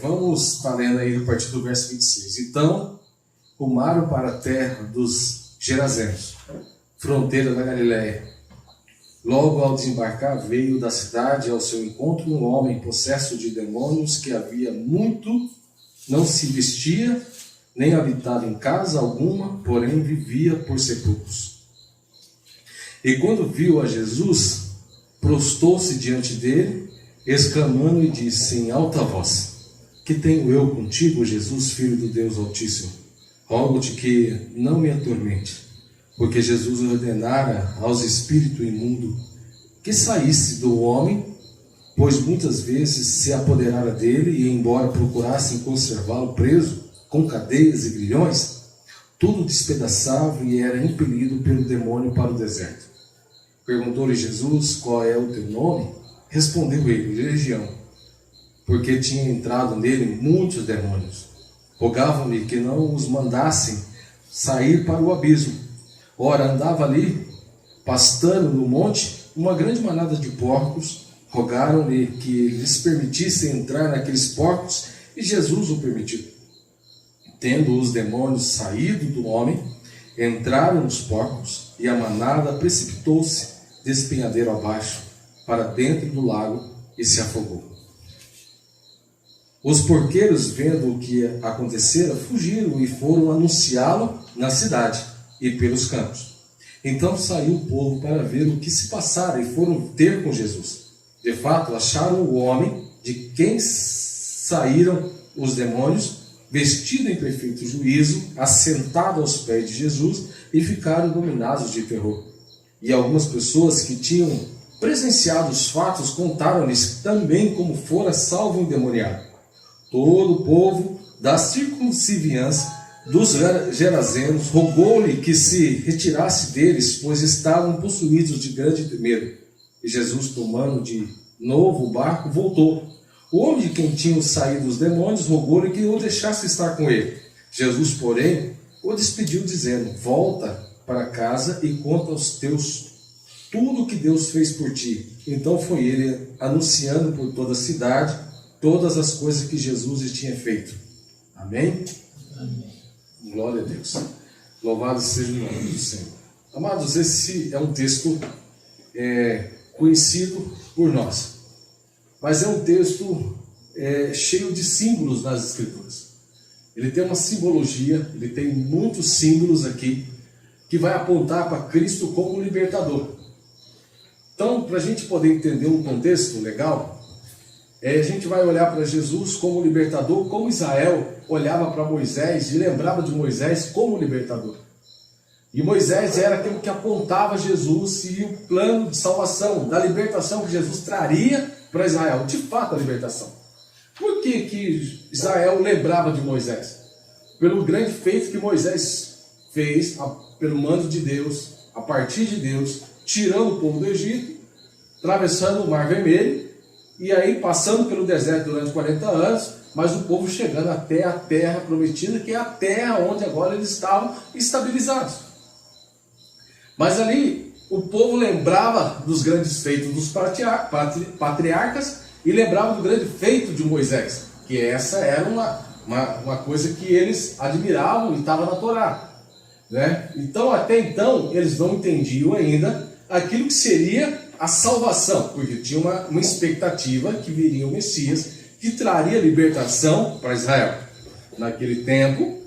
Vamos estar lendo aí a partir do verso 26. Então, rumaram para a terra dos Gerazenos, fronteira da Galiléia. Logo ao desembarcar, veio da cidade ao seu encontro um homem possesso de demônios que havia muito não se vestia, nem habitava em casa alguma, porém vivia por sepulcros. E quando viu a Jesus, prostou-se diante dele, exclamando e disse em alta voz: Que tenho eu contigo, Jesus, Filho do Deus Altíssimo? Rogo-te que não me atormente. Porque Jesus ordenara aos espíritos imundos que saísse do homem, pois muitas vezes se apoderara dele, e embora procurassem conservá-lo preso com cadeias e grilhões, tudo despedaçava e era impelido pelo demônio para o deserto. Perguntou-lhe Jesus: Qual é o teu nome? Respondeu ele: Legião, porque tinha entrado nele muitos demônios. Rogavam-lhe que não os mandassem sair para o abismo. Ora, andava ali, pastando no monte, uma grande manada de porcos. Rogaram-lhe que lhes permitissem entrar naqueles porcos, e Jesus o permitiu. Tendo os demônios saído do homem, entraram nos porcos, e a manada precipitou-se despenhadeiro abaixo, para dentro do lago, e se afogou. Os porqueiros, vendo o que acontecera, fugiram e foram anunciá-lo na cidade e pelos campos. Então saiu o povo para ver o que se passara e foram ter com Jesus. De fato, acharam o homem de quem saíram os demônios, vestido em perfeito juízo, assentado aos pés de Jesus, e ficaram dominados de terror. E algumas pessoas que tinham presenciado os fatos contaram-lhes também como fora salvo o endemoniado. Todo o povo da circunciviança dos Gerazenos rogou-lhe que se retirasse deles, pois estavam possuídos de grande medo. E Jesus, tomando de novo o barco, voltou. O homem de quem tinham saído os demônios rogou-lhe que o deixasse estar com ele. Jesus, porém, o despediu, dizendo: Volta para casa e conta aos teus tudo o que Deus fez por ti. Então foi ele anunciando por toda a cidade todas as coisas que Jesus lhe tinha feito. Amém? Amém. Glória a Deus. Louvado seja o nome do Senhor. Amados, esse é um texto conhecido por nós, mas é um texto cheio de símbolos nas Escrituras. Ele tem uma simbologia, ele tem muitos símbolos aqui, que vai apontar para Cristo como libertador. Então, para a gente poder entender um contexto legal, a gente vai olhar para Jesus como libertador, como Israel olhava para Moisés e lembrava de Moisés como libertador. E Moisés era aquele que apontava Jesus e o plano de salvação, da libertação que Jesus traria para Israel. De fato, a libertação. Por que Israel lembrava de Moisés? Pelo grande feito que Moisés fez, pelo mando de Deus, a partir de Deus, tirando o povo do Egito, atravessando o Mar Vermelho, e aí passando pelo deserto durante 40 anos, mas o povo chegando até a terra prometida, que é a terra onde agora eles estavam estabilizados. Mas ali o povo lembrava dos grandes feitos dos patriarcas e lembrava do grande feito de Moisés, que essa era uma coisa que eles admiravam e estava na Torá, né? Então, até então, eles não entendiam ainda aquilo que seria a salvação, porque tinha uma expectativa que viria o Messias, que traria libertação para Israel. Naquele tempo,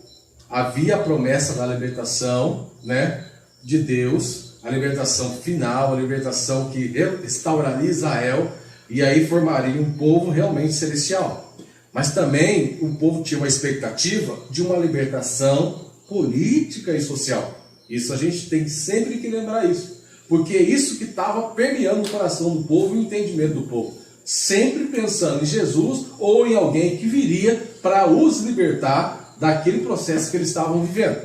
havia a promessa da libertação, né, de Deus, a libertação final, a libertação que restauraria Israel, e aí formaria um povo realmente celestial. Mas também o povo tinha uma expectativa de uma libertação política e social. Isso a gente tem sempre que lembrar isso. Porque é isso que estava permeando o coração do povo e o entendimento do povo. Sempre pensando em Jesus ou em alguém que viria para os libertar daquele processo que eles estavam vivendo.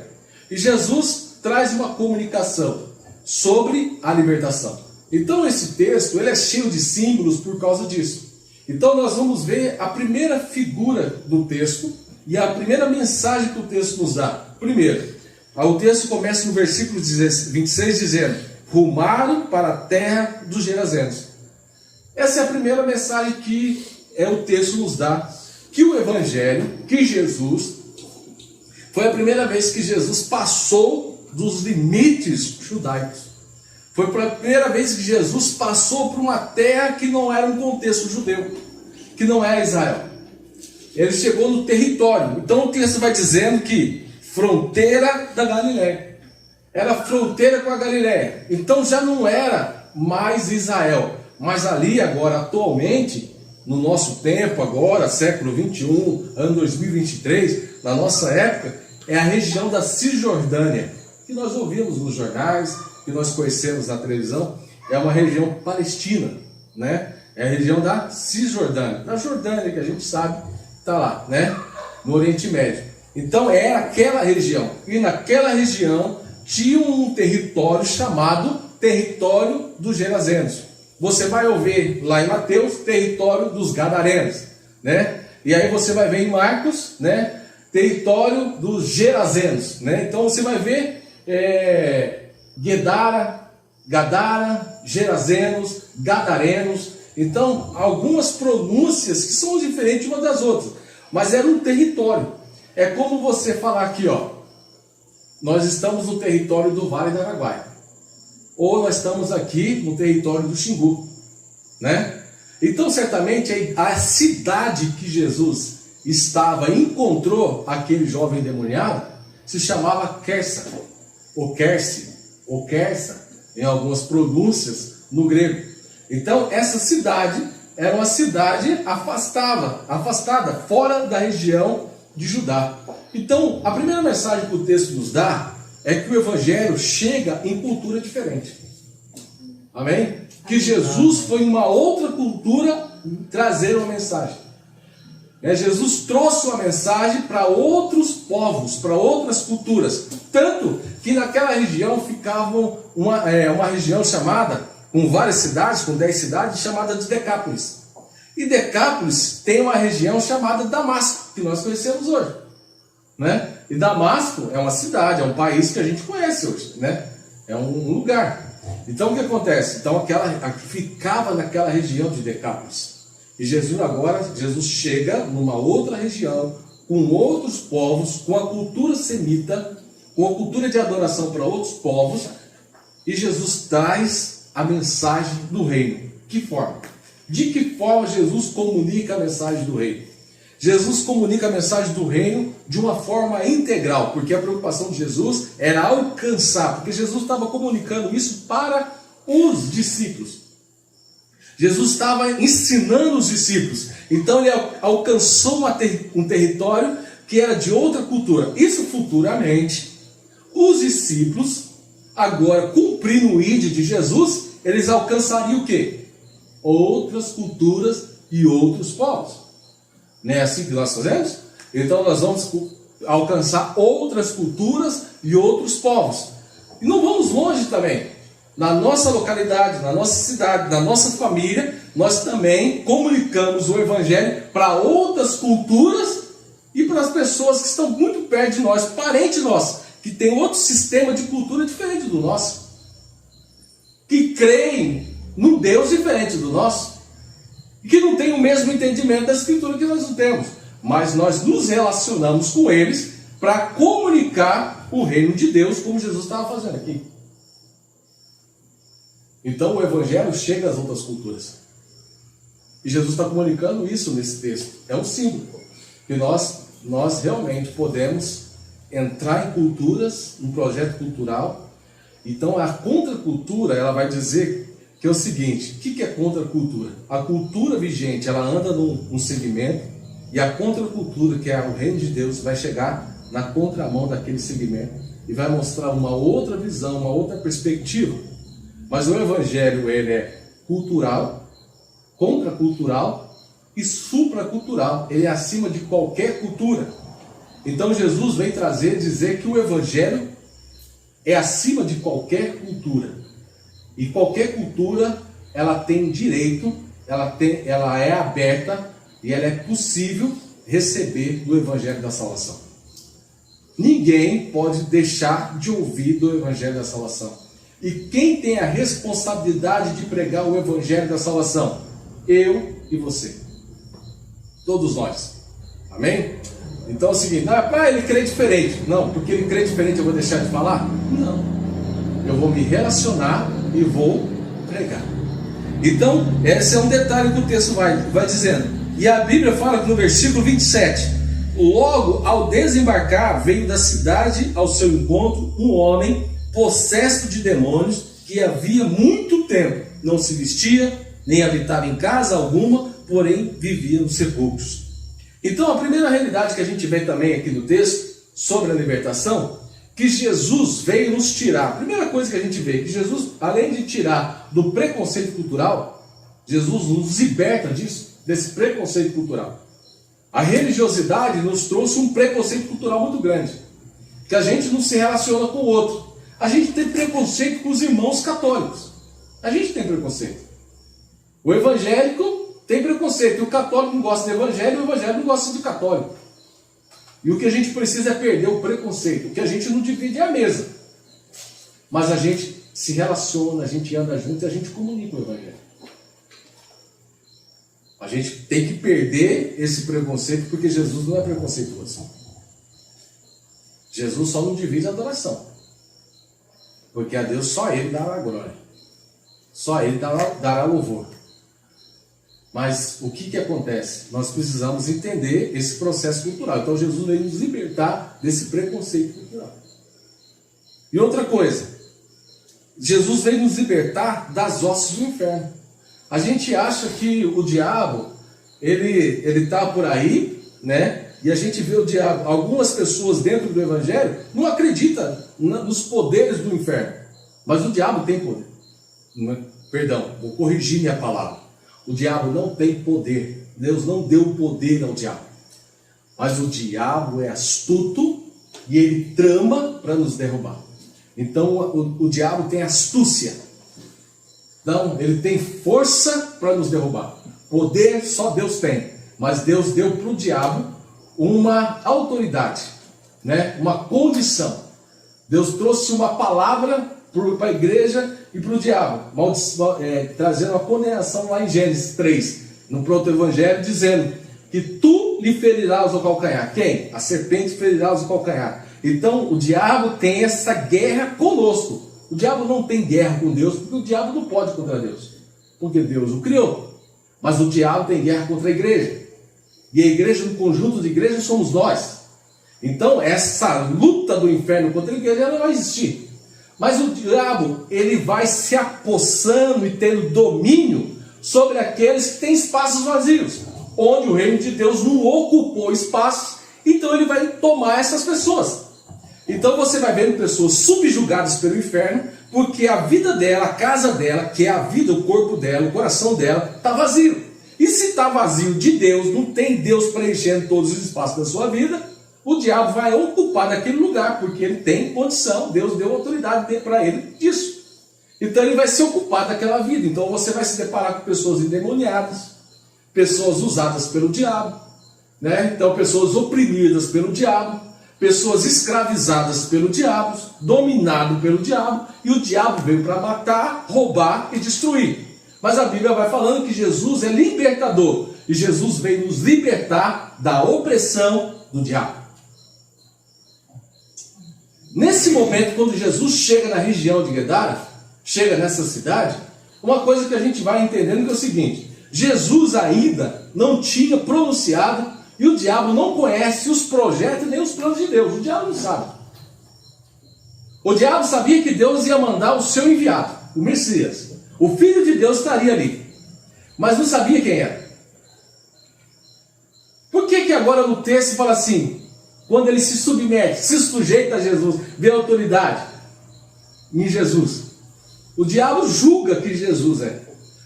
E Jesus traz uma comunicação sobre a libertação. Então esse texto ele é cheio de símbolos por causa disso. Então nós vamos ver a primeira figura do texto e a primeira mensagem que o texto nos dá. Primeiro, o texto começa no versículo 26 dizendo: rumaram para a terra dos Gerazenos. Essa é a primeira mensagem que o texto nos dá. que o evangelho, que Jesus, foi a primeira vez que Jesus passou dos limites judaicos. Foi a primeira vez que Jesus passou por uma terra que não era um contexto judeu, que não era Israel. Ele chegou no território. Então o texto vai dizendo que fronteira da Galiléia. Era fronteira com a Galiléia. Então já não era mais Israel. Mas ali agora, atualmente, no nosso tempo agora, século 21, ano 2023, na nossa época, é a região da Cisjordânia, que nós ouvimos nos jornais, que nós conhecemos na televisão. É uma região palestina, né? É a região da Cisjordânia, da Jordânia, que a gente sabe está lá, né? No Oriente Médio. Então era aquela região. E naquela região tinha um território chamado território dos Gerazenos. Você vai ouvir lá em Mateus, território dos Gadarenos, né? E aí você vai ver em Marcos, né? Território dos Gerazenos, né? Então você vai ver Gadara, Gerazenos, Gadarenos. Então, algumas pronúncias que são diferentes umas das outras, mas era um território. É como você falar aqui, ó, nós estamos no território do Vale do Araguaia, ou nós estamos aqui no território do Xingu, né? Então, certamente, a cidade que Jesus encontrou aquele jovem endemoniado, se chamava Quersa, ou Querce, ou Quersa, em algumas pronúncias no grego. Então, essa cidade era uma cidade afastada, fora da região de Judá. Então, a primeira mensagem que o texto nos dá é que o evangelho chega em cultura diferente. Amém? Que Jesus foi em uma outra cultura trazer uma mensagem. Jesus trouxe uma mensagem para outros povos, para outras culturas. Tanto que naquela região ficava uma região chamada, com várias cidades, com 10 cidades, chamada de Decápolis. E Decápolis tem uma região chamada Damasco, que nós conhecemos hoje, né? E Damasco é uma cidade, é um país que a gente conhece hoje, né? É um lugar. Então o que acontece? Então ficava naquela região de Decápolis. E Jesus chega numa outra região, com outros povos, com a cultura semita, com a cultura de adoração para outros povos, e Jesus traz a mensagem do reino. Que forma? De que forma Jesus comunica a mensagem do reino? Jesus comunica a mensagem do reino de uma forma integral, porque a preocupação de Jesus era alcançar, porque Jesus estava comunicando isso para os discípulos. Jesus estava ensinando os discípulos, então ele alcançou um território que era de outra cultura. Isso futuramente, os discípulos, agora cumprindo o ID de Jesus, eles alcançariam o quê? Outras culturas e outros povos. Não é assim que nós fazemos? Então nós vamos alcançar outras culturas e outros povos. E não vamos longe também. Na nossa localidade, na nossa cidade, na nossa família, nós também comunicamos o evangelho para outras culturas e para as pessoas que estão muito perto de nós, parentes nossos, que tem outro sistema de cultura diferente do nosso, que creem num Deus diferente do nosso, e que não tem o mesmo entendimento da Escritura que nós não temos, mas nós nos relacionamos com eles para comunicar o reino de Deus, como Jesus estava fazendo aqui. Então o evangelho chega às outras culturas, e Jesus está comunicando isso nesse texto. É um símbolo que nós realmente podemos entrar em culturas, um projeto cultural. Então a contracultura, ela vai dizer que é o seguinte: o que é contracultura? A cultura vigente, ela anda num segmento, e a contracultura, que é o reino de Deus, vai chegar na contramão daquele segmento e vai mostrar uma outra visão, uma outra perspectiva. Mas o evangelho, ele é cultural, contracultural e supracultural. Ele é acima de qualquer cultura. Então Jesus vem dizer que o evangelho é acima de qualquer cultura. E qualquer cultura, ela tem direito, ela é aberta e ela é possível receber do evangelho da salvação. Ninguém pode deixar de ouvir do evangelho da salvação. E quem tem a responsabilidade de pregar o evangelho da salvação? Eu e você. Todos nós. Amém? Então é o seguinte, não, ele crê diferente. Não, porque ele crê diferente eu vou deixar de falar? Não. Eu vou me relacionar e vou pregar. Então, esse é um detalhe que o texto vai dizendo. E a Bíblia fala que no versículo 27, logo ao desembarcar, veio da cidade ao seu encontro um homem possesso de demônios, que havia muito tempo não se vestia, nem habitava em casa alguma, porém vivia nos sepulcros. Então a primeira realidade que a gente vê também aqui no texto, sobre a libertação, que Jesus veio nos tirar. A primeira coisa que a gente vê, que Jesus, além de tirar do preconceito cultural, Jesus nos liberta disso, desse preconceito cultural. A religiosidade nos trouxe um preconceito cultural muito grande, que a gente não se relaciona com o outro. A gente tem preconceito com os irmãos católicos. A gente tem preconceito. O evangélico tem preconceito. E o católico não gosta do evangelho, e o evangelho não gosta do católico. E o que a gente precisa é perder o preconceito. O que a gente não divide é a mesa. Mas a gente se relaciona, a gente anda junto e a gente comunica o evangelho. A gente tem que perder esse preconceito, porque Jesus não é preconceituoso. Jesus só não divide a adoração. Porque a Deus só Ele dará glória. Só Ele dará louvor. Mas o que acontece? Nós precisamos entender esse processo cultural. Então Jesus veio nos libertar desse preconceito cultural. E outra coisa, Jesus veio nos libertar das hostes do inferno. A gente acha que o diabo, ele está por aí, né? E a gente vê o diabo, algumas pessoas dentro do evangelho não acreditam nos poderes do inferno. Mas o diabo tem poder. Perdão, vou corrigir minha palavra. O diabo não tem poder. Deus não deu poder ao diabo. Mas o diabo é astuto e ele trama para nos derrubar. Então o diabo tem astúcia. Então ele tem força para nos derrubar. Poder só Deus tem. Mas Deus deu para o diabo uma autoridade, né? Uma condição. Deus trouxe uma palavra para a igreja e para o diabo, trazendo uma condenação lá em Gênesis 3, no proto-evangelho, dizendo que tu lhe ferirás o calcanhar. Quem? A serpente ferirá o calcanhar. Então o diabo tem essa guerra conosco. O diabo não tem guerra com Deus, porque o diabo não pode contra Deus, porque Deus o criou. Mas o diabo tem guerra contra a igreja. E a igreja, no conjunto de igrejas, somos nós. Então, essa luta do inferno contra a igreja, ela não vai existir. Mas o diabo, ele vai se apossando e tendo domínio sobre aqueles que têm espaços vazios, onde o reino de Deus não ocupou espaços, então ele vai tomar essas pessoas. Então você vai vendo pessoas subjugadas pelo inferno, porque a vida dela, a casa dela, que é a vida, o corpo dela, o coração dela, está vazio. E se está vazio de Deus, não tem Deus preenchendo todos os espaços da sua vida, o diabo vai ocupar naquele lugar, porque ele tem condição, Deus deu autoridade para ele disso. Então ele vai se ocupar daquela vida. Então você vai se deparar com pessoas endemoniadas, pessoas usadas pelo diabo, né? Então pessoas oprimidas pelo diabo, pessoas escravizadas pelo diabo, dominado pelo diabo, e o diabo veio para matar, roubar e destruir. Mas a Bíblia vai falando que Jesus é libertador. E Jesus veio nos libertar da opressão do diabo. Nesse momento, quando Jesus chega na região de Gadara, chega nessa cidade, uma coisa que a gente vai entendendo que é o seguinte: Jesus ainda não tinha pronunciado, e o diabo não conhece os projetos nem os planos de Deus. O diabo não sabe. O diabo sabia que Deus ia mandar o seu enviado, o Messias. O Filho de Deus estaria ali, mas não sabia quem era. Por que agora no texto fala assim, quando ele se submete, se sujeita a Jesus, vê autoridade em Jesus? O diabo julga que Jesus é.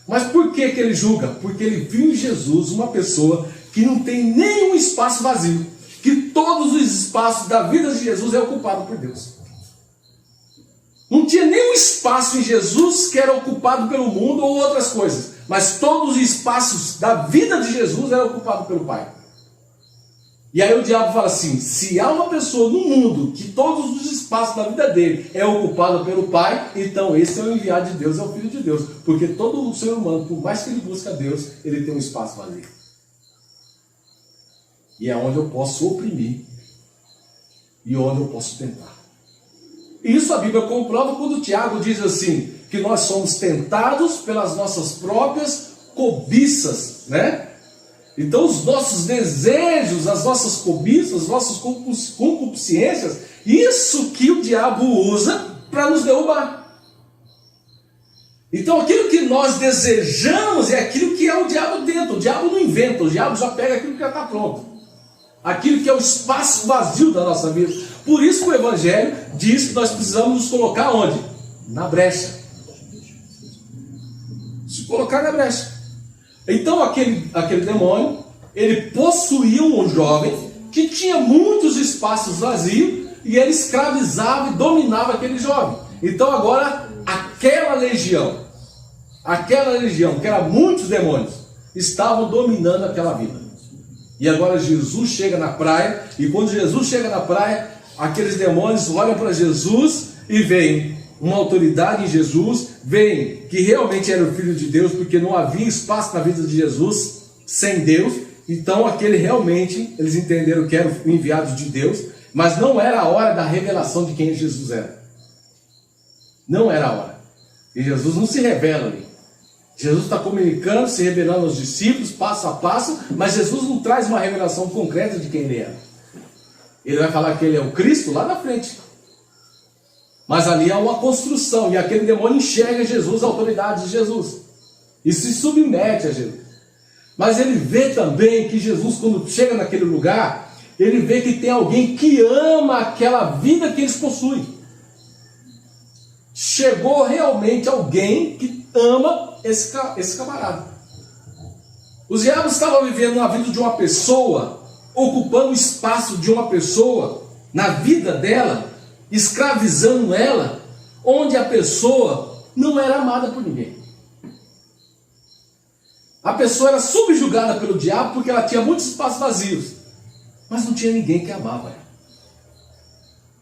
Mas por que ele julga? Porque ele viu em Jesus uma pessoa que não tem nenhum espaço vazio, que todos os espaços da vida de Jesus é ocupado por Deus. Não tinha nenhum espaço em Jesus que era ocupado pelo mundo ou outras coisas, mas todos os espaços da vida de Jesus eram ocupados pelo Pai. E aí o diabo fala assim: se há uma pessoa no mundo que todos os espaços da vida dele é ocupado pelo Pai, então esse é o enviado de Deus, é o Filho de Deus. Porque todo ser humano, por mais que ele busque a Deus, ele tem um espaço vazio. E é onde eu posso oprimir. E onde eu posso tentar. Isso a Bíblia comprova quando Tiago diz assim, que nós somos tentados pelas nossas próprias cobiças, né? Então os nossos desejos, as nossas cobiças, as nossas concupiscências, isso que o diabo usa para nos derrubar. Então aquilo que nós desejamos é aquilo que é o diabo tenta. O diabo não inventa, o diabo já pega aquilo que já está pronto. Aquilo que é o espaço vazio da nossa vida. Por isso que o Evangelho diz que nós precisamos nos colocar onde? Na brecha. Se colocar na brecha. Então aquele demônio, ele possuía um jovem que tinha muitos espaços vazios e ele escravizava e dominava aquele jovem. Então agora aquela legião, que era muitos demônios, estavam dominando aquela vida. E agora Jesus chega na praia, e quando Jesus chega na praia, aqueles demônios olham para Jesus e veem uma autoridade em Jesus, veem que realmente era o Filho de Deus, porque não havia espaço na vida de Jesus sem Deus. Então eles entenderam que era o enviado de Deus, mas não era a hora da revelação de quem Jesus era. Não era a hora. E Jesus não se revela ali. Jesus está comunicando, se revelando aos discípulos, passo a passo, mas Jesus não traz uma revelação concreta de quem ele é. Ele vai falar que ele é o Cristo lá na frente. Mas ali há uma construção, e aquele demônio enxerga Jesus, a autoridade de Jesus, e se submete a Jesus. Mas ele vê também que Jesus, quando chega naquele lugar, ele vê que tem alguém que ama aquela vida que eles possuem. Chegou realmente alguém que ama esse camarada. Os diabos estavam vivendo na vida de uma pessoa, ocupando o espaço de uma pessoa, na vida dela, escravizando ela, onde a pessoa não era amada por ninguém. A pessoa era subjugada pelo diabo porque ela tinha muitos espaços vazios, mas não tinha ninguém que amava ela.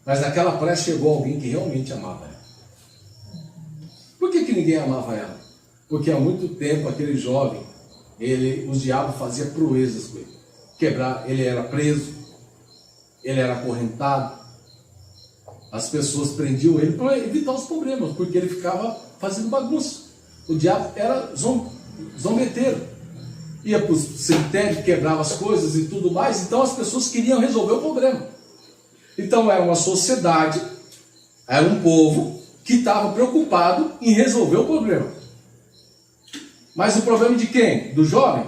Mas naquela praia chegou alguém que realmente amava ela. Por que ninguém amava ela? Porque há muito tempo aquele jovem, os diabos faziam proezas com ele. Ele era preso, ele era acorrentado. As pessoas prendiam ele para evitar os problemas, porque ele ficava fazendo bagunça. O diabo era zombeteiro. Ia para o cemitério, quebrava as coisas e tudo mais. Então as pessoas queriam resolver o problema. Então era uma sociedade, era um povo que estava preocupado em resolver o problema. Mas o problema de quem? Do jovem?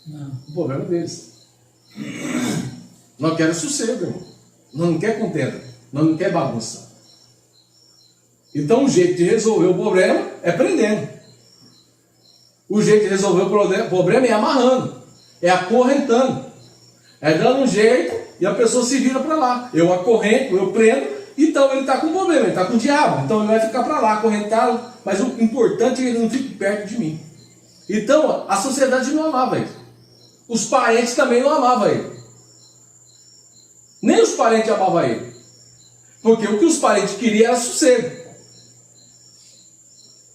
Não. O problema deles. Não quer sossego, irmão. Não quer contenda. Não quer bagunça. Então o jeito de resolver o problema é prendendo. O jeito de resolver o problema é amarrando. É acorrentando. É dando um jeito e a pessoa se vira para lá. Eu acorrento, eu prendo. Então ele está com problema, ele está com o diabo. Então ele vai ficar para lá, acorrentado. Mas o importante é que ele não fique perto de mim. Então a sociedade não amava ele. Os parentes também não amavam ele. Nem os parentes amavam ele. Porque o que os parentes queriam era sossego.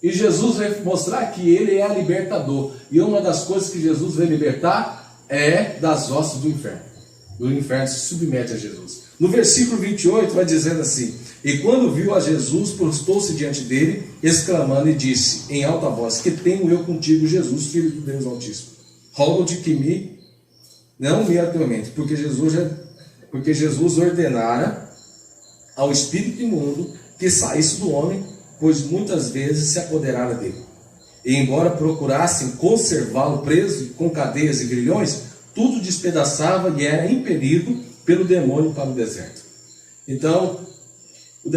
E Jesus veio mostrar que ele é libertador. E uma das coisas que Jesus veio libertar é das hostes do inferno. O inferno se submete a Jesus. No versículo 28 vai dizendo assim: e quando viu a Jesus, prostou-se diante dele, exclamando e disse em alta voz: que tenho eu contigo, Jesus, Filho do Deus Altíssimo? Rogo-te que não me atormente, porque Jesus ordenara ao espírito imundo que saísse do homem, pois muitas vezes se apoderara dele. E embora procurassem conservá-lo preso com cadeias e grilhões, tudo despedaçava e era impelido pelo demônio para o deserto. Então, o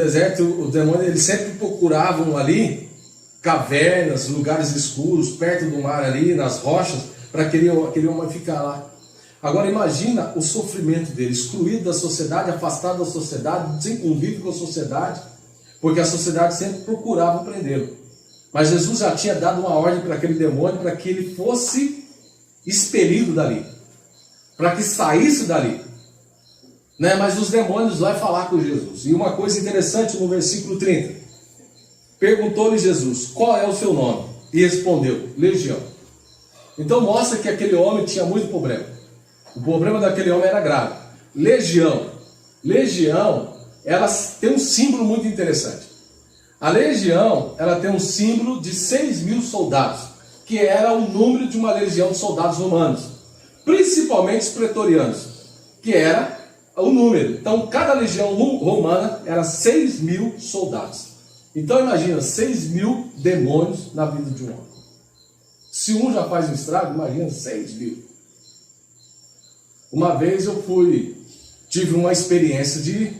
demônio, eles sempre procuravam ali cavernas, lugares escuros, perto do mar ali, nas rochas, para aquele homem ficar lá. Agora imagina o sofrimento dele, excluído da sociedade, afastado da sociedade, sem convívio com a sociedade, porque a sociedade sempre procurava prendê-lo. Mas Jesus já tinha dado uma ordem para aquele demônio, para que ele fosse expelido dali, para que saísse dali. Mas os demônios vão falar com Jesus. E uma coisa interessante no versículo 30. Perguntou-lhe Jesus: qual é o seu nome? E respondeu: Legião. Então mostra que aquele homem tinha muito problema. O problema daquele homem era grave. Legião. Legião, ela tem um símbolo muito interessante. A legião, ela tem um símbolo de 6.000 soldados, que era o número de uma legião de soldados romanos, principalmente os pretorianos, que era o número. Então, cada legião romana era 6.000 soldados. Então, imagina, 6.000 demônios na vida de um homem. Se um já faz um estrago, imagina 6.000. Uma vez eu tive uma experiência de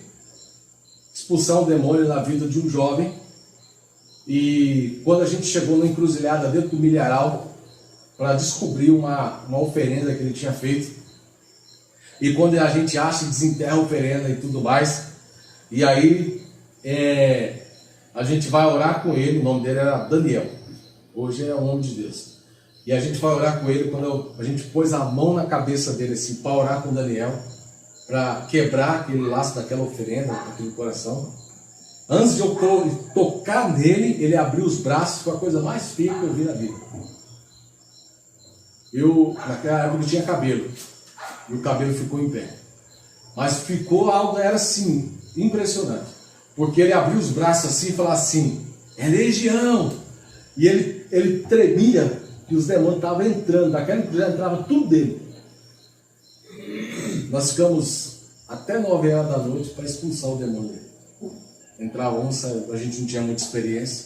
expulsar um demônio na vida de um jovem. E quando a gente chegou na encruzilhada dentro do milharal para descobrir uma oferenda que ele tinha feito, e quando a gente acha e desenterra a oferenda e tudo mais, e aí a gente vai orar com ele. O nome dele era Daniel, hoje é o nome de Deus. E a gente vai orar com ele. Quando a gente pôs a mão na cabeça dele assim, para orar com Daniel, para quebrar aquele laço daquela oferenda, aquele coração. Antes de eu tocar nele, ele abriu os braços. Foi a coisa mais feia que eu vi na vida. Naquela época, eu tinha cabelo, e o cabelo ficou em pé. Mas ficou algo, era assim, impressionante. Porque ele abriu os braços assim e falava assim: é legião. E ele tremia, e os demônios estavam entrando. Daquela já entrava tudo dele. Nós ficamos até 9 horas da noite para expulsar o demônio dele. Entrava onça, a gente não tinha muita experiência.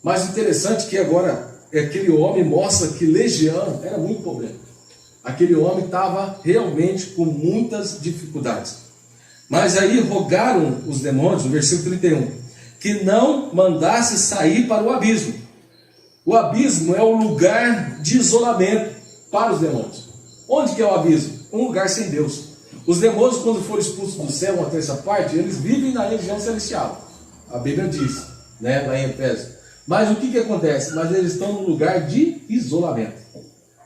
Mas interessante que agora aquele homem mostra que legião era muito problema. Aquele homem estava realmente com muitas dificuldades. Mas aí rogaram os demônios, no versículo 31, que não mandasse sair para o abismo. O abismo é o lugar de isolamento para os demônios. Onde que é o abismo? Um lugar sem Deus. Os demônios, quando foram expulsos do céu, uma terça parte, eles vivem na região celestial. A Bíblia diz, né, lá em Efésios. Mas o que acontece? Mas eles estão num lugar de isolamento.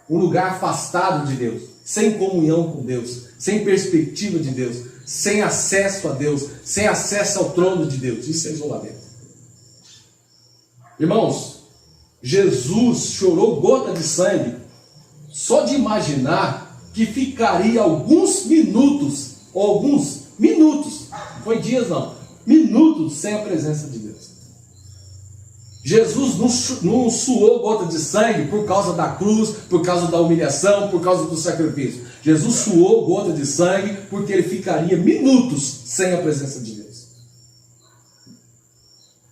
Um lugar afastado de Deus, sem comunhão com Deus, sem perspectiva de Deus, sem acesso a Deus, sem acesso ao trono de Deus. Isso é isolamento. Irmãos, Jesus chorou gota de sangue só de imaginar que ficaria alguns minutos, não foi dias não, minutos sem a presença de Deus. Jesus não suou gota de sangue por causa da cruz, por causa da humilhação, por causa do sacrifício. Jesus suou gota de sangue porque ele ficaria minutos sem a presença de Deus.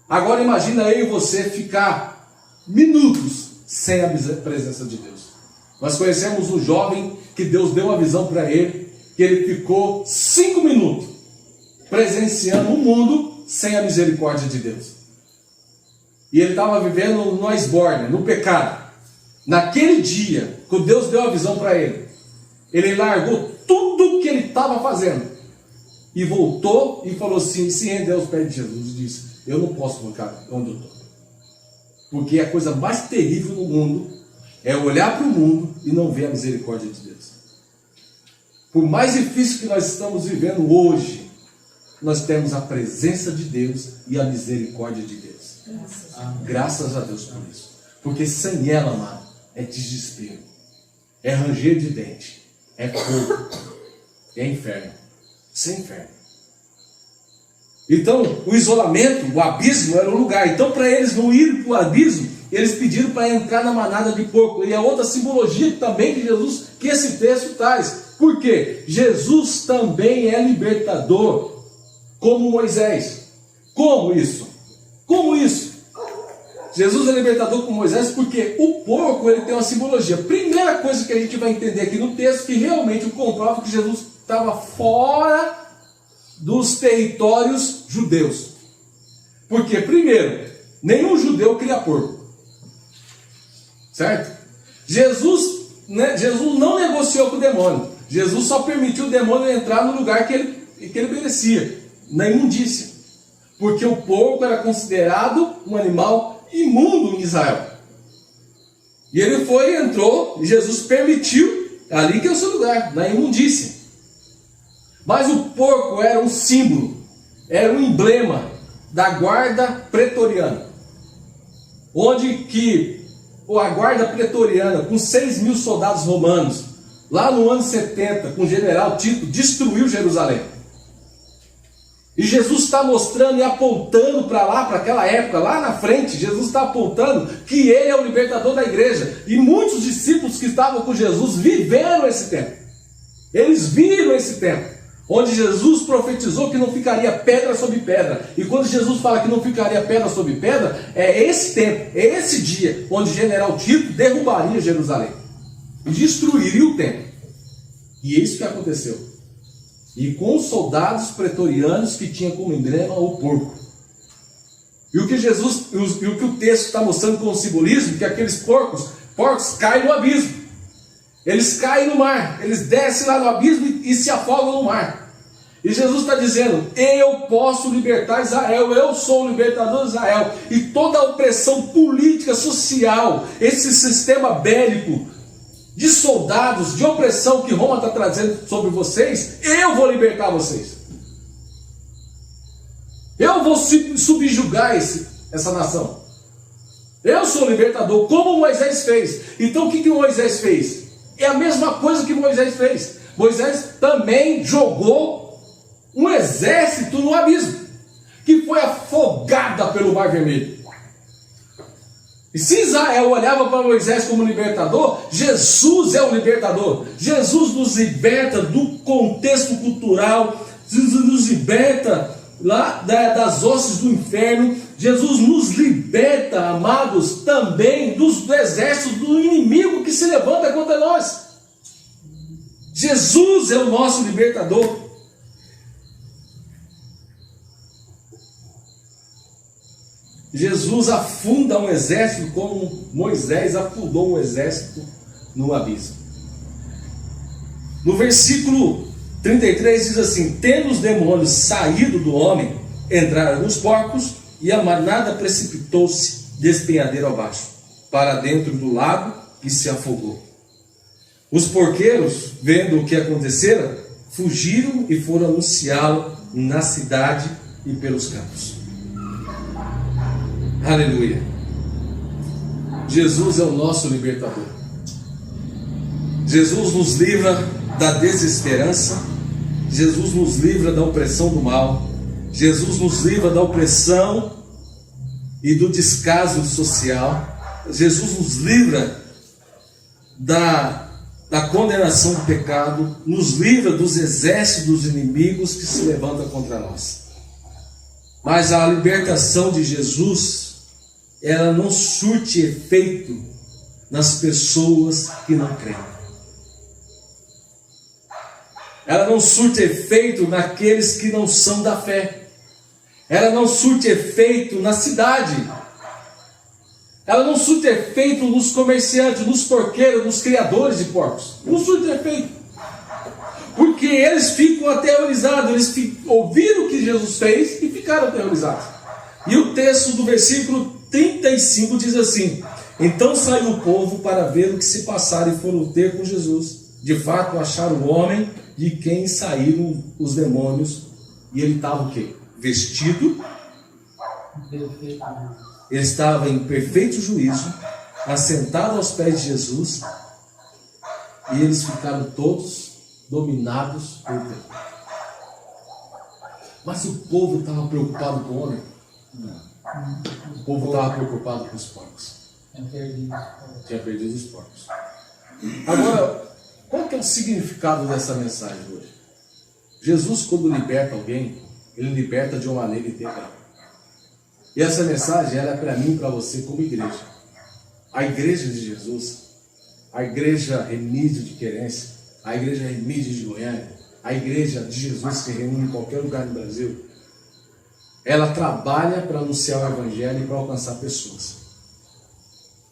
Agora imagina eu e você ficar minutos sem a presença de Deus. Nós conhecemos um jovem que Deus deu uma visão para ele, que ele ficou 5 minutos presenciando o mundo sem a misericórdia de Deus. E ele estava vivendo no esbórnia, no pecado. Naquele dia, quando Deus deu a visão para ele, ele largou tudo que ele estava fazendo e voltou e falou assim, se rendeu aos pés de Jesus e disse: eu não posso ficar onde eu estou. Porque a coisa mais terrível no mundo é olhar para o mundo e não ver a misericórdia de Deus. Por mais difícil que nós estamos vivendo hoje, nós temos a presença de Deus e a misericórdia de Deus. Graças a Deus por isso. Porque sem ela, amado, é desespero, é ranger de dente, é fogo, é inferno. Isso é inferno. Então, o isolamento, o abismo era o lugar. Então, para eles não irem para o abismo, eles pediram para entrar na manada de porco. E é outra simbologia também que Jesus, que esse texto traz. Por quê? Jesus também é libertador, como Moisés. Como isso? Como isso? Jesus é libertador como Moisés porque o porco ele tem uma simbologia. Primeira coisa que a gente vai entender aqui no texto, que realmente comprova que Jesus estava fora dos territórios judeus. Porque, primeiro, nenhum judeu cria porco. Certo? Jesus não negociou com o demônio. Jesus só permitiu o demônio entrar no lugar que ele merecia, na imundícia. Porque o porco era considerado um animal imundo em Israel. E ele entrou, e Jesus permitiu, ali que é o seu lugar, na imundícia. Mas o porco era um símbolo, era um emblema da guarda pretoriana. Onde que a guarda pretoriana, com 6.000 soldados romanos, lá no ano 70, com o general Tito, destruiu Jerusalém. E Jesus está mostrando e apontando para lá, para aquela época, lá na frente, Jesus está apontando que ele é o libertador da igreja. E muitos discípulos que estavam com Jesus viveram esse tempo. Eles viram esse tempo, onde Jesus profetizou que não ficaria pedra sobre pedra. E quando Jesus fala que não ficaria pedra sobre pedra, é esse tempo, é esse dia, onde o general Tito derrubaria Jerusalém e destruiria o templo. E é isso que aconteceu. E com os soldados pretorianos que tinham como emblema o porco. E o que o texto está mostrando com o simbolismo, que aqueles porcos caem no abismo. Eles caem no mar, eles descem lá no abismo e se afogam no mar. E Jesus está dizendo: eu posso libertar Israel, eu sou o libertador de Israel. E toda a opressão política, social, esse sistema bélico de soldados, de opressão que Roma está trazendo sobre vocês, eu vou libertar vocês. Eu vou subjugar essa nação. Eu sou o libertador, como Moisés fez. Então o que Moisés fez? É a mesma coisa que Moisés fez. Moisés também jogou um exército no abismo, que foi afogada pelo Mar Vermelho. E se Israel olhava para Moisés como libertador, Jesus é o libertador. Jesus nos liberta do contexto cultural, Jesus nos liberta lá das hostes do inferno. Jesus nos liberta, amados, também do exército do inimigo que se levanta contra nós. Jesus é o nosso libertador. Jesus afunda um exército como Moisés afundou um exército no abismo. No versículo 33 diz assim: tendo os demônios saído do homem, entraram nos porcos, e a manada precipitou-se despenhadeiro abaixo, para dentro do lago, e se afogou. Os porqueiros, vendo o que acontecera, fugiram e foram anunciá-lo na cidade e pelos campos. Aleluia. Jesus é o nosso libertador. Jesus nos livra da desesperança. Jesus nos livra da opressão do mal. Jesus nos livra da opressão e do descaso social. Jesus nos livra da condenação do pecado. Nos livra dos exércitos dos inimigos que se levantam contra nós. Mas a libertação de Jesus, ela não surte efeito nas pessoas que não creem. Ela não surte efeito naqueles que não são da fé. Ela não surte efeito na cidade. Ela não surte efeito nos comerciantes, nos porqueiros, nos criadores de porcos. Não surte efeito. Porque eles ficam aterrorizados. Eles ouviram o que Jesus fez e ficaram aterrorizados. E o texto do versículo 35 diz assim: então saiu o povo para ver o que se passara e foram ter com Jesus. De fato acharam o homem de quem saíram os demônios. E ele estava o quê? Vestido. Ele estava em perfeito juízo, assentado aos pés de Jesus. E eles ficaram todos dominados pelo temor. Mas o povo estava preocupado com o homem? Não. O povo estava preocupado com os porcos. Tinha perdido os porcos. Agora, qual que é o significado dessa mensagem hoje? Jesus, quando liberta alguém, ele liberta de uma maneira integral. E essa mensagem, ela é para mim e para você como igreja. A igreja de Jesus, a igreja Remídio de Querência, a igreja Remídio de Goiânia, a igreja de Jesus que reúne em qualquer lugar do Brasil, ela trabalha para anunciar o evangelho e para alcançar pessoas.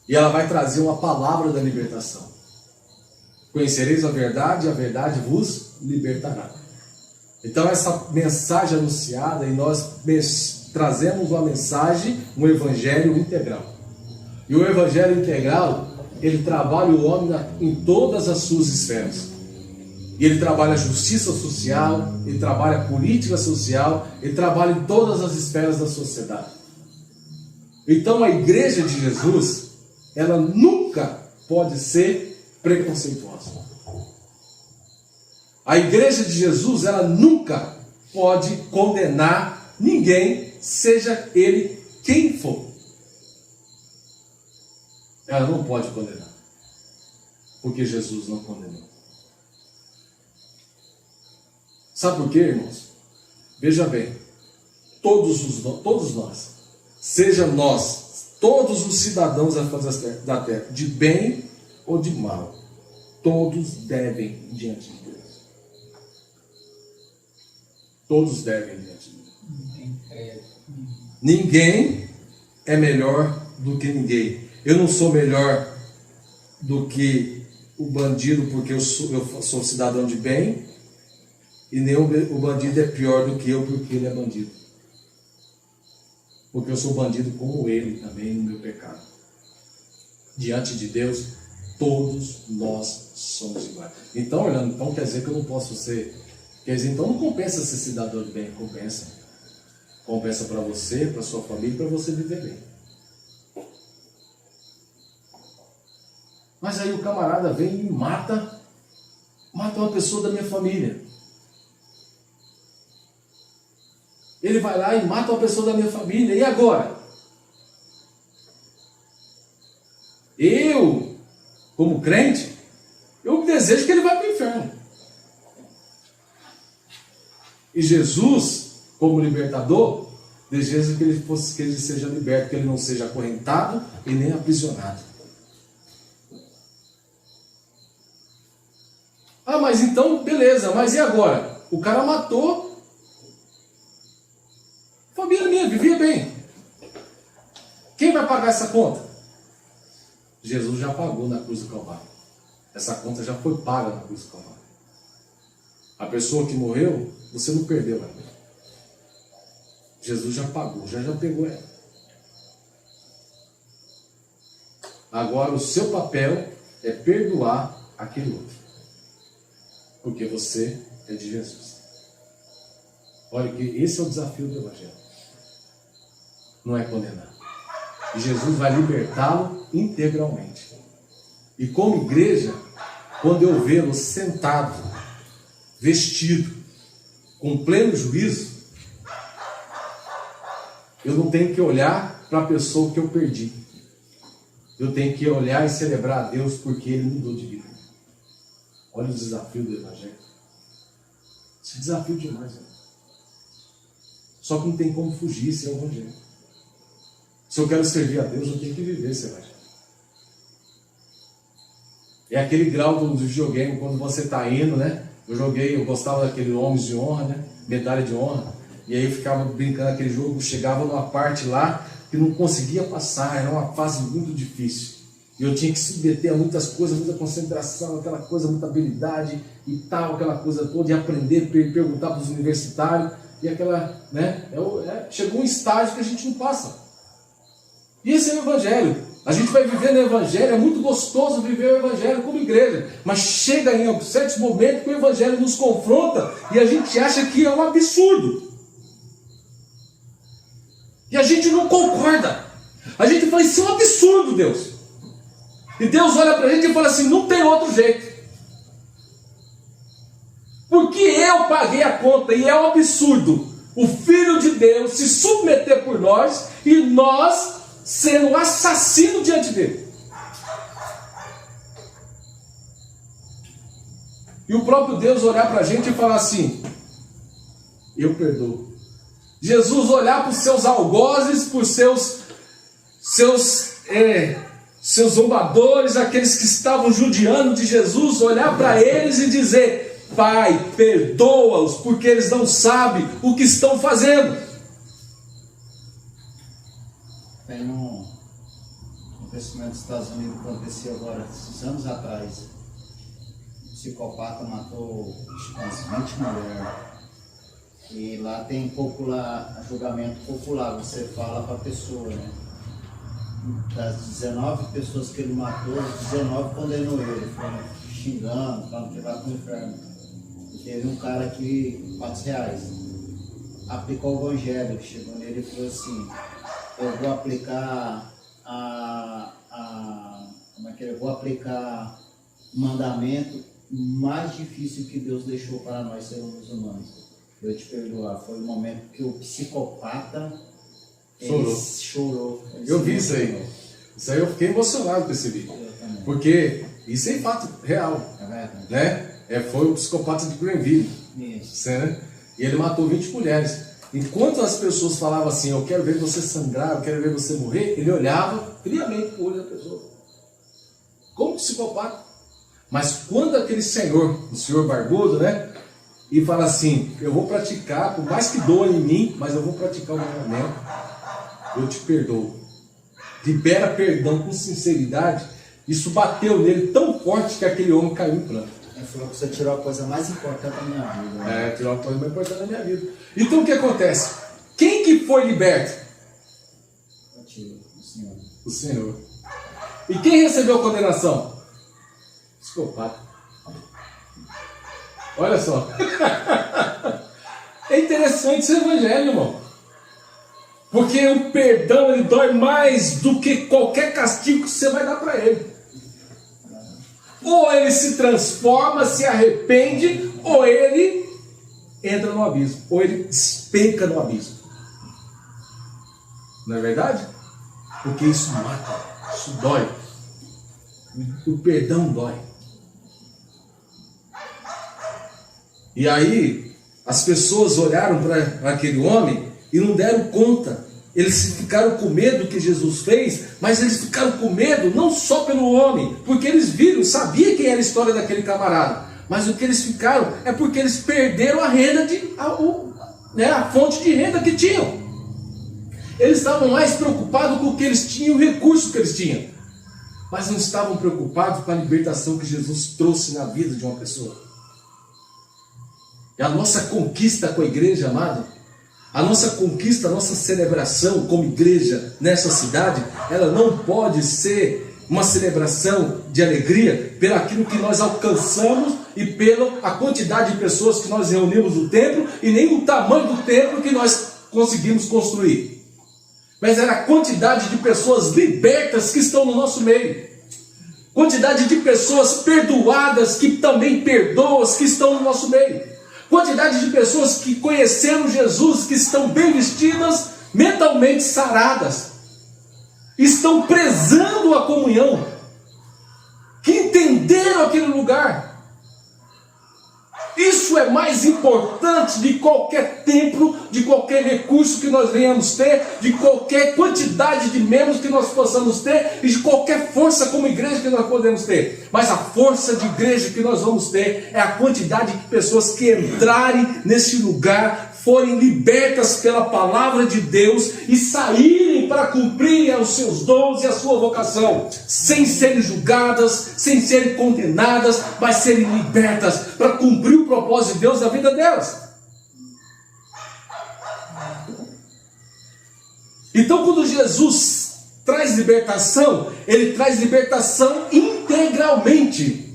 E ela vai trazer uma palavra da libertação. Conhecereis a verdade vos libertará. Então essa mensagem anunciada, e nós trazemos uma mensagem, um evangelho integral. E o evangelho integral, ele trabalha o homem em todas as suas esferas. E ele trabalha a justiça social, ele trabalha a política social, ele trabalha em todas as esferas da sociedade. Então a igreja de Jesus, ela nunca pode ser preconceituosa. A igreja de Jesus, ela nunca pode condenar ninguém, seja ele quem for. Ela não pode condenar, porque Jesus não condenou. Sabe por quê, irmãos? Veja bem, todos nós, seja nós, todos os cidadãos da terra, de bem ou de mal, todos devem diante de Deus. Todos devem diante de Deus. Ninguém é melhor do que ninguém. Eu não sou melhor do que o bandido porque eu sou cidadão de bem, e nem o bandido é pior do que eu porque ele é bandido. Porque eu sou bandido como ele também no meu pecado. Diante de Deus, todos nós somos iguais. Então, olhando, então quer dizer que eu não posso ser... Quer dizer, então não compensa ser cidadão de bem, compensa. Compensa para você, para sua família, para você viver bem. Mas aí o camarada vem e mata uma pessoa da minha família. Ele vai lá e mata uma pessoa da minha família. E agora? Eu, como crente, eu desejo que ele vá para o inferno. E Jesus, como libertador, deseja que ele seja liberto, que ele não seja acorrentado e nem aprisionado. Ah, mas então, beleza, mas e agora? O cara matou... Família minha, vivia bem. Quem vai pagar essa conta? Jesus já pagou na cruz do Calvário. Essa conta já foi paga na cruz do Calvário. A pessoa que morreu, você não perdeu ela. Jesus já pagou, já pegou ela. Agora o seu papel é perdoar aquele outro. Porque você é de Jesus. Olha que esse é o desafio do Evangelho. Não é condenar. E Jesus vai libertá-lo integralmente. E como igreja, quando eu vê-lo sentado, vestido, com pleno juízo, eu não tenho que olhar para a pessoa que eu perdi. Eu tenho que olhar e celebrar a Deus porque Ele mudou de vida. Olha o desafio do Evangelho. Esse desafio demais, né? Só que não tem como fugir, esse é o Evangelho. Se eu quero servir a Deus, eu tenho que viver esse Evangelho. É aquele grau do videogame, quando você está indo, né? Eu gostava daquele Homens de Honra, né? Medalha de honra. E aí eu ficava brincando aquele jogo, chegava numa parte lá que não conseguia passar, era uma fase muito difícil. E eu tinha que submeter a muitas coisas, muita concentração, aquela coisa, muita habilidade e tal, aquela coisa toda, e aprender, perguntar para os universitários, e aquela, né? Chegou um estágio que a gente não passa. E esse é o Evangelho. A gente vai viver no Evangelho, é muito gostoso viver o Evangelho como igreja, mas chega em certos momentos que o Evangelho nos confronta e a gente acha que é um absurdo. E a gente não concorda. A gente fala, isso é um absurdo, Deus. E Deus olha para a gente e fala assim, não tem outro jeito. Porque eu paguei a conta e é um absurdo o Filho de Deus se submeter por nós e nós ser um assassino diante dele. E o próprio Deus olhar para a gente e falar assim, eu perdoo. Jesus olhar para os seus algozes, para os seus zombadores, aqueles que estavam judiando de Jesus, olhar para eles e dizer, Pai, perdoa-os, porque eles não sabem o que estão fazendo. Tem um acontecimento dos Estados Unidos que aconteceu agora, 6 anos atrás. Um psicopata matou umas 20 mulheres. E lá tem julgamento popular, você fala para a pessoa, né? Das 19 pessoas que ele matou, 19 condenou ele, foram xingando, falando que vai para o inferno. E teve um cara que, R$4, aplicou o Evangelho, chegou nele e falou assim, eu vou aplicar o mandamento mais difícil que Deus deixou para nós seres humanos. Eu te perdoar. Foi o momento que o psicopata chorou. Eu vi isso aí. Isso aí eu fiquei emocionado com esse vídeo. Porque isso é fato real. É verdade. Né? Foi o psicopata de Greenville. Isso. Né? E ele matou 20 mulheres. Enquanto as pessoas falavam assim, eu quero ver você sangrar, eu quero ver você morrer, ele olhava friamente para o olho da pessoa. Como psicopata. Mas quando aquele senhor, o senhor barbudo, né? E fala assim, eu vou praticar, por mais que doa em mim, mas eu vou praticar o mandamento, eu te perdoo. Libera perdão com sinceridade. Isso bateu nele tão forte que aquele homem caiu em pranto. Ele falou que você tirou a coisa mais importante da minha vida. Né? Tirou a coisa mais importante da minha vida. Então o que acontece? Quem que foi liberto? O Senhor. O Senhor. E quem recebeu a condenação? Psicopata. Olha só. É interessante esse evangelho, irmão. Porque o perdão, ele dói mais do que qualquer castigo que você vai dar para ele. Ou ele se transforma, se arrepende, ou ele entra no abismo, ou ele despenca no abismo. Não é verdade? Porque isso mata, isso dói. O perdão dói. E aí, as pessoas olharam para aquele homem e não deram conta. Eles ficaram com medo do que Jesus fez, mas eles ficaram com medo não só pelo homem, porque eles viram, sabiam quem era a história daquele camarada. Mas o que eles ficaram é porque eles perderam a renda, a fonte de renda que tinham. Eles estavam mais preocupados com o que eles tinham, o recurso que eles tinham. Mas não estavam preocupados com a libertação que Jesus trouxe na vida de uma pessoa. E a nossa conquista com a igreja, amado, a nossa conquista, a nossa celebração como igreja nessa cidade, ela não pode ser uma celebração de alegria pelo aquilo que nós alcançamos e pela a quantidade de pessoas que nós reunimos no templo e nem o tamanho do templo que nós conseguimos construir. Mas era a quantidade de pessoas libertas que estão no nosso meio. Quantidade de pessoas perdoadas que também perdoam, que estão no nosso meio. Quantidade de pessoas que conheceram Jesus, que estão bem vestidas, mentalmente saradas, estão prezando a comunhão, que entenderam aquele lugar. Isso é mais importante de qualquer templo, de qualquer recurso que nós venhamos ter, de qualquer quantidade de membros que nós possamos ter, e de qualquer força como igreja que nós podemos ter. Mas a força de igreja que nós vamos ter é a quantidade de pessoas que entrarem nesse lugar, forem libertas pela palavra de Deus e saírem para cumprir os seus dons e a sua vocação, sem serem julgadas, sem serem condenadas, mas serem libertas para cumprir o propósito de Deus na vida delas. Então, quando Jesus traz libertação, ele traz libertação integralmente.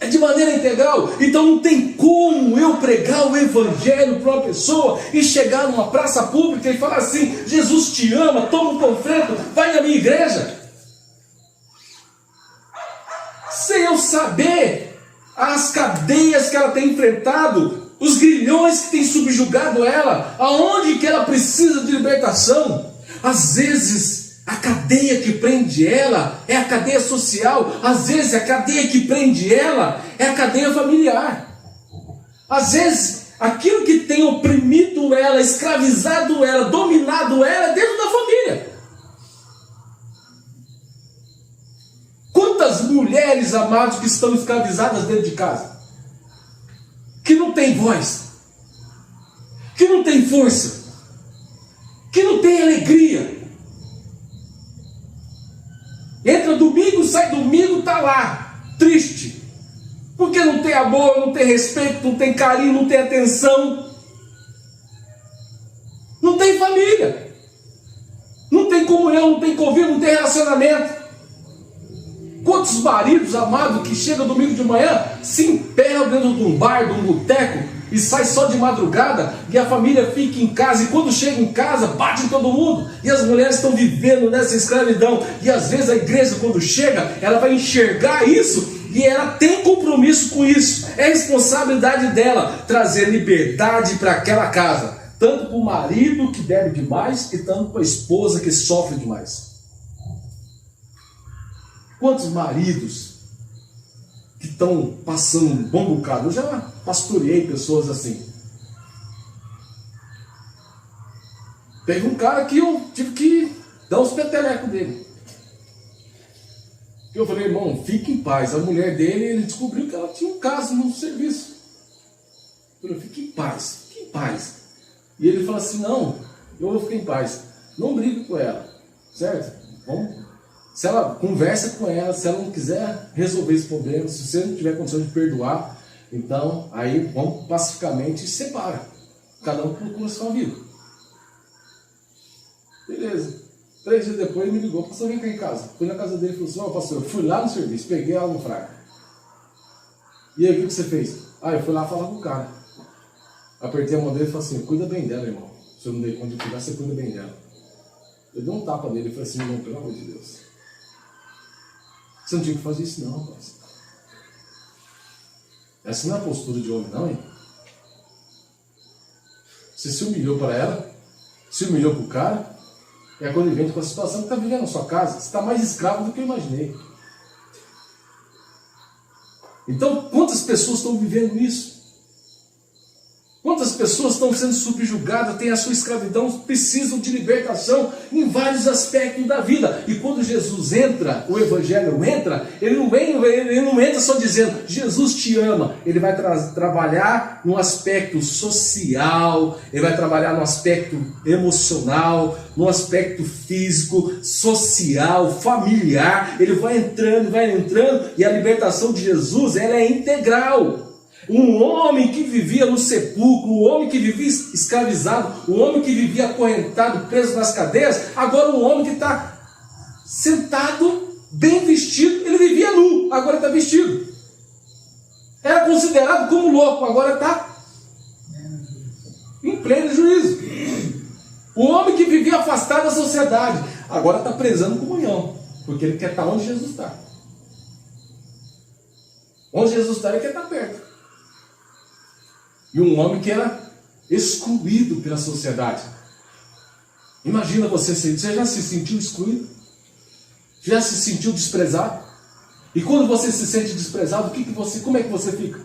É de maneira integral. Então não tem como eu pregar o evangelho para uma pessoa e chegar numa praça pública e falar assim: Jesus te ama, toma um panfleto, vai na minha igreja. Sem eu saber as cadeias que ela tem enfrentado, os grilhões que têm subjugado ela, aonde que ela precisa de libertação. Às vezes a cadeia que prende ela é a cadeia social. Às vezes a cadeia que prende ela é a cadeia familiar. Às vezes aquilo que tem oprimido ela, escravizado ela, dominado ela é dentro da família. Quantas mulheres, amados, que estão escravizadas dentro de casa, que não tem voz, que não tem força, que não tem alegria. Entra domingo, sai domingo, está lá, triste. Porque não tem amor, não tem respeito, não tem carinho, não tem atenção. Não tem família. Não tem comunhão, não tem convívio, não tem relacionamento. Quantos maridos, amados, que chegam domingo de manhã, se emperram dentro de um bar, de um boteco, e sai só de madrugada, e a família fica em casa, e quando chega em casa, bate em todo mundo, e as mulheres estão vivendo nessa escravidão, e às vezes a igreja, quando chega, ela vai enxergar isso, E ela tem compromisso com isso. É responsabilidade dela trazer liberdade para aquela casa. Tanto para o marido que bebe demais e tanto para a esposa que sofre demais. Quantos maridos que estão passando um bom bocado? Eu já pastoreei pessoas assim. Teve um cara que eu tive que dar uns petelecos dele. Eu falei, irmão, fique em paz. A mulher dele, ele descobriu que ela tinha um caso no serviço. Eu falei, fique em paz, fique em paz. E ele falou assim, não, eu vou ficar em paz. Não brigue com ela, certo? Vamos. Se ela conversa com ela, se ela não quiser resolver esse problema, se você não tiver condição de perdoar, então aí vamos pacificamente e separa. Cada um procura a sua vida. Beleza. 3 dias depois ele me ligou, pastor, vem cá em casa. Fui na casa dele e falou assim, ó, pastor, eu fui lá no serviço, peguei ela no fraco. E aí, o que você fez? Ah, eu fui lá falar com o cara. Apertei a mão dele e falei assim, cuida bem dela, irmão. Se eu não dei conta de cuidar, você cuida bem dela. Eu dei um tapa nele e falei assim, irmão, pelo amor de Deus. Você não tinha que fazer isso não, rapaz. Essa não é a postura de homem, não, hein? Você se humilhou para ela, se humilhou para o cara, e é conivente com a situação que está vivendo na sua casa. Você está mais escravo do que eu imaginei. Então, quantas pessoas estão vivendo isso? Quantas pessoas estão sendo subjugadas, têm a sua escravidão, precisam de libertação em vários aspectos da vida. E quando Jesus entra, o Evangelho entra, ele não entra só dizendo, Jesus te ama. Ele vai trabalhar no aspecto social, ele vai trabalhar no aspecto emocional, no aspecto físico, social, familiar. Ele vai entrando, e a libertação de Jesus, ela é integral. Um homem que vivia no sepulcro, um homem que vivia escravizado, um homem que vivia acorrentado, preso nas cadeias, agora um homem que está sentado, bem vestido, ele vivia nu, agora está vestido. Era considerado como louco, agora está em pleno juízo. O homem que vivia afastado da sociedade, agora está prezando comunhão, porque ele quer estar onde Jesus está. Onde Jesus está, ele quer estar perto. E um homem que era excluído pela sociedade. Imagina você já se sentiu excluído? Já se sentiu desprezado? E quando você se sente desprezado, como é que você fica?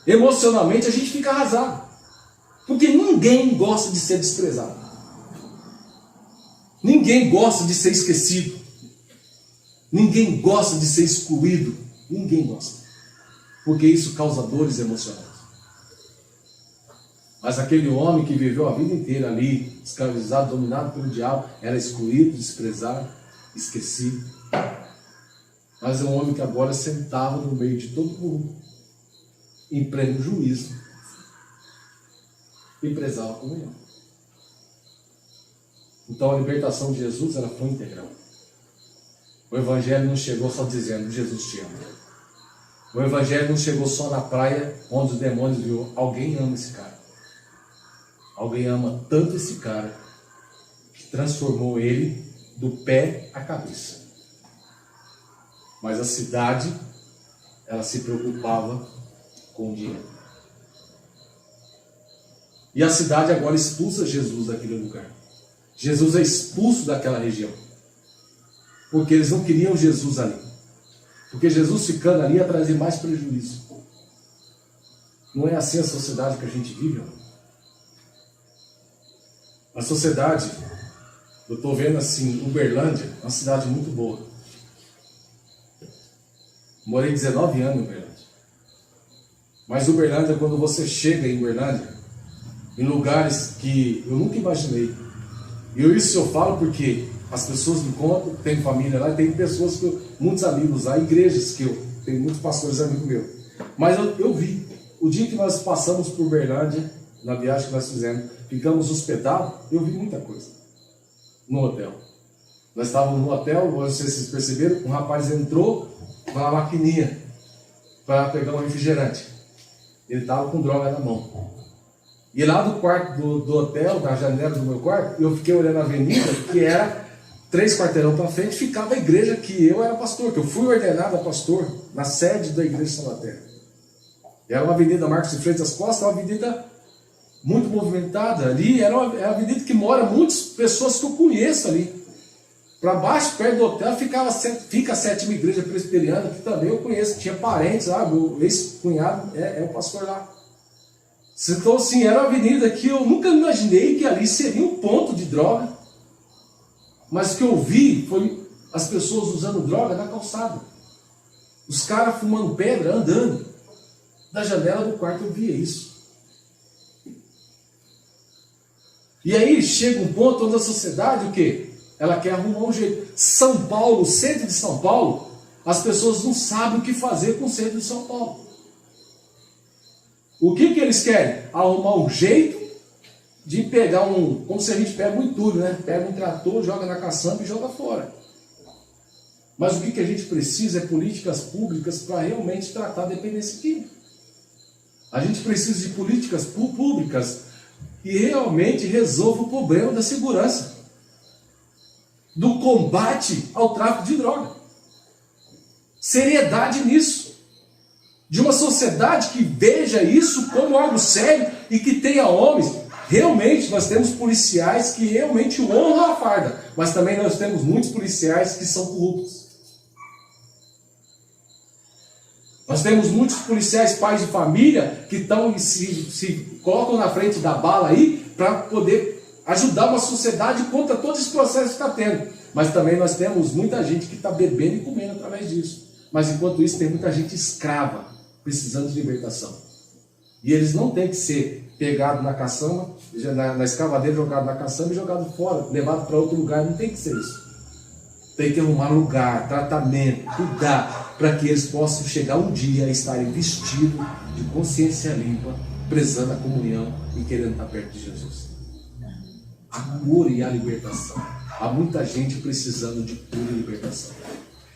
Emocionalmente a gente fica arrasado. Porque ninguém gosta de ser desprezado. Ninguém gosta de ser esquecido. Ninguém gosta de ser excluído. Ninguém gosta. Porque isso causa dores emocionais. Mas aquele homem que viveu a vida inteira ali, escravizado, dominado pelo diabo, era excluído, desprezado, esquecido. Mas é um homem que agora sentava no meio de todo mundo, em pleno juízo, e prezava a comunhão. Então a libertação de Jesus, ela foi integral. O Evangelho não chegou só dizendo, Jesus te ama. O Evangelho não chegou só na praia, onde os demônios viram, alguém ama esse cara. Alguém ama tanto esse cara, que transformou ele do pé à cabeça. Mas a cidade, ela se preocupava com o dinheiro. E a cidade agora expulsa Jesus daquele lugar. Jesus é expulso daquela região. Porque eles não queriam Jesus ali. Porque Jesus ficando ali ia trazer mais prejuízo. Não é assim a sociedade que a gente vive, ó. A sociedade, eu estou vendo assim, Uberlândia, uma cidade muito boa. Morei 19 anos em Uberlândia. Mas Uberlândia, quando você chega em Uberlândia, em lugares que eu nunca imaginei. E isso eu falo porque as pessoas me contam, tem família lá, tem pessoas muitos amigos lá, igrejas que eu tenho muitos pastores amigos meus. Mas eu vi, o dia que nós passamos por Uberlândia, na viagem que nós fizemos, ficamos hospedados, eu vi muita coisa no hotel. Nós estávamos no hotel, não sei se vocês perceberam, um rapaz entrou com uma maquininha para pegar um refrigerante. Ele estava com droga na mão. E lá do quarto do hotel, na janela do meu quarto, eu fiquei olhando a avenida, que era 3 quarteirão para frente, ficava a igreja que eu era pastor, que eu fui ordenado a pastor na sede da igreja de São Terra. Era uma avenida Marcos de Freitas Costa, uma avenida muito movimentada ali, é uma avenida que mora muitas pessoas que eu conheço ali. Para baixo, perto do hotel, fica a 7ª igreja presbiteriana, que também eu conheço, tinha parentes lá, meu ex-cunhado é o pastor lá. Então, assim, era uma avenida que eu nunca imaginei que ali seria um ponto de droga. Mas o que eu vi foi as pessoas usando droga na calçada. Os caras fumando pedra, andando. Da janela do quarto eu via isso. E aí chega um ponto onde a sociedade, o quê? Ela quer arrumar um jeito. São Paulo, o centro de São Paulo, as pessoas não sabem o que fazer com o centro de São Paulo. O que eles querem? Arrumar um jeito de pegar como se a gente pega um entulho, né? Pega um trator, joga na caçamba e joga fora. Mas o que a gente precisa é políticas públicas para realmente tratar a dependência química. A gente precisa de políticas públicas que realmente resolvam o problema da segurança, do combate ao tráfico de droga. Seriedade nisso. De uma sociedade que veja isso como algo sério e que tenha homens. Realmente nós temos policiais que realmente honram a farda, mas também nós temos muitos policiais que são corruptos. Nós temos muitos policiais pais de família que se colocam na frente da bala aí para poder ajudar uma sociedade contra todo esse processo que está tendo. Mas também nós temos muita gente que está bebendo e comendo através disso. Mas enquanto isso tem muita gente escrava, precisando de libertação. E eles não têm que ser pegados na caçamba, na escavadeira, jogado na caçamba e jogado fora, levado para outro lugar. Não tem que ser isso. Tem que arrumar lugar, tratamento, cuidar, para que eles possam chegar um dia a estarem vestidos de consciência limpa, prezando a comunhão e querendo estar perto de Jesus. A cura e a libertação. Há muita gente precisando de cura e libertação.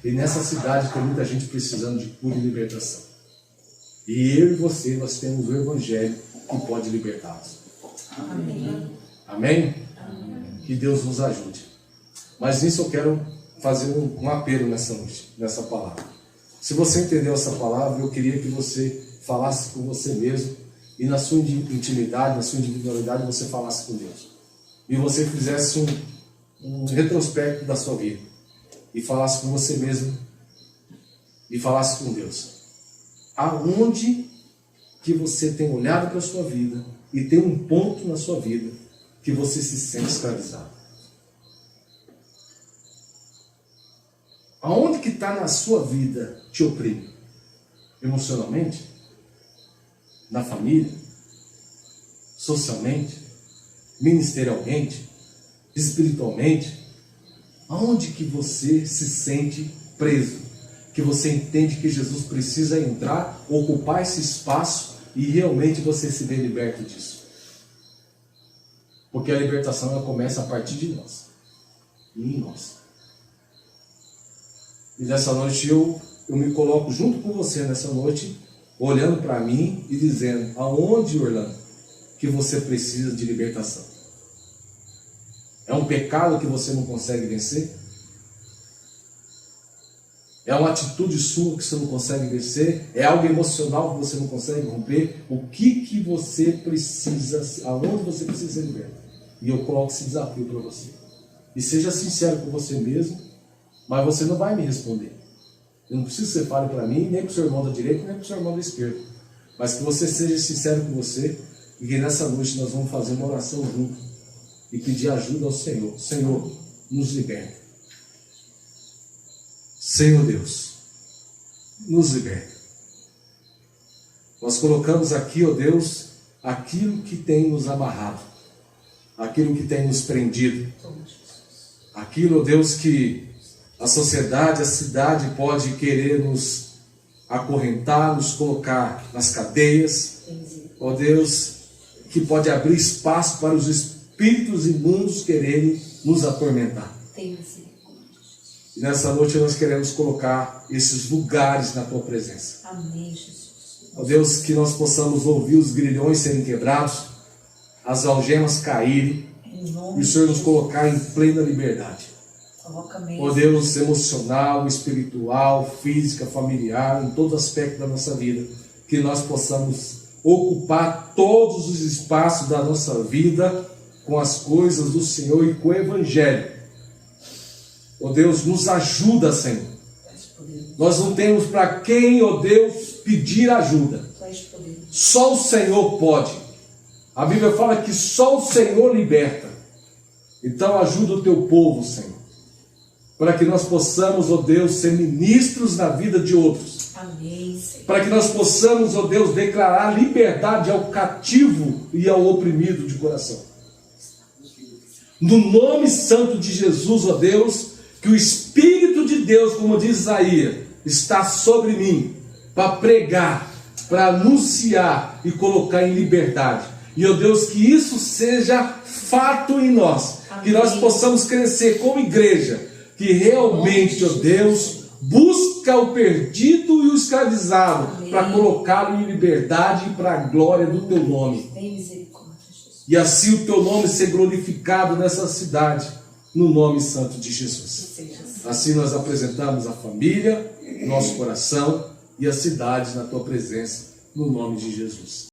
E nessa cidade tem muita gente precisando de cura e libertação. E eu e você, nós temos o Evangelho que pode libertá-los. Amém. Amém? Que Deus nos ajude. Mas nisso eu quero fazer um apelo nessa noite, nessa palavra. Se você entendeu essa palavra, eu queria que você falasse com você mesmo e na sua intimidade, na sua individualidade, você falasse com Deus. E você fizesse um retrospecto da sua vida. E falasse com você mesmo e falasse com Deus. Aonde que você tem olhado para a sua vida e tem um ponto na sua vida que você se sente escravizado? Aonde que está na sua vida te oprime? Emocionalmente? Na família? Socialmente? Ministerialmente? Espiritualmente? Aonde que você se sente preso? Que você entende que Jesus precisa entrar, ocupar esse espaço e realmente você se vê liberto disso. Porque a libertação ela começa a partir de nós. E em nós. E nessa noite eu me coloco junto com você nessa noite, olhando para mim e dizendo, aonde, Orlando, que você precisa de libertação? É um pecado que você não consegue vencer? É uma atitude sua que você não consegue vencer? É algo emocional que você não consegue romper? O que você precisa, aonde você precisa ser liberto? E eu coloco esse desafio para você. E seja sincero com você mesmo, mas você não vai me responder. Eu não preciso que você fale para mim, nem para o seu irmão da direita, nem para o seu irmão da esquerda. Mas que você seja sincero com você e que nessa noite nós vamos fazer uma oração junto e pedir ajuda ao Senhor. Senhor, nos liberta. Senhor Deus, nos liberta. Nós colocamos aqui, ó Deus, aquilo que tem nos amarrado, aquilo que tem nos prendido, aquilo, ó Deus, que a sociedade, a cidade pode querer nos acorrentar, nos colocar nas cadeias, ó Deus, que pode abrir espaço para os espíritos imundos quererem nos atormentar. E nessa noite nós queremos colocar esses lugares na Tua presença. Amém, Jesus. Ó Deus, que nós possamos ouvir os grilhões serem quebrados, as algemas caírem, e o Senhor nos colocar em plena liberdade. Coloca mesmo. Ó Deus, emocional, espiritual, física, familiar, em todo aspecto da nossa vida, que nós possamos ocupar todos os espaços da nossa vida com as coisas do Senhor e com o Evangelho. Ó Deus, nos ajuda, Senhor. Nós não temos para quem, ó Deus, pedir ajuda. Só o Senhor pode. A Bíblia fala que só o Senhor liberta. Então ajuda o teu povo, Senhor, para que nós possamos, ó Deus, ser ministros na vida de outros. Amém, Senhor. Para que nós possamos, ó Deus, declarar liberdade ao cativo e ao oprimido de coração. No nome santo de Jesus, ó Deus, que o Espírito de Deus, como diz Isaías, está sobre mim para pregar, para anunciar e colocar em liberdade. E, ó Deus, que isso seja fato em nós. Amém. Que nós possamos crescer como igreja, que realmente, ó Deus, busca o perdido e o escravizado para colocá-lo em liberdade e para a glória do teu nome. Tem misericórdia, Jesus. E assim o teu nome ser glorificado nessa cidade, no nome santo de Jesus. Assim nós apresentamos a família, nosso coração e a cidade na tua presença, no nome de Jesus.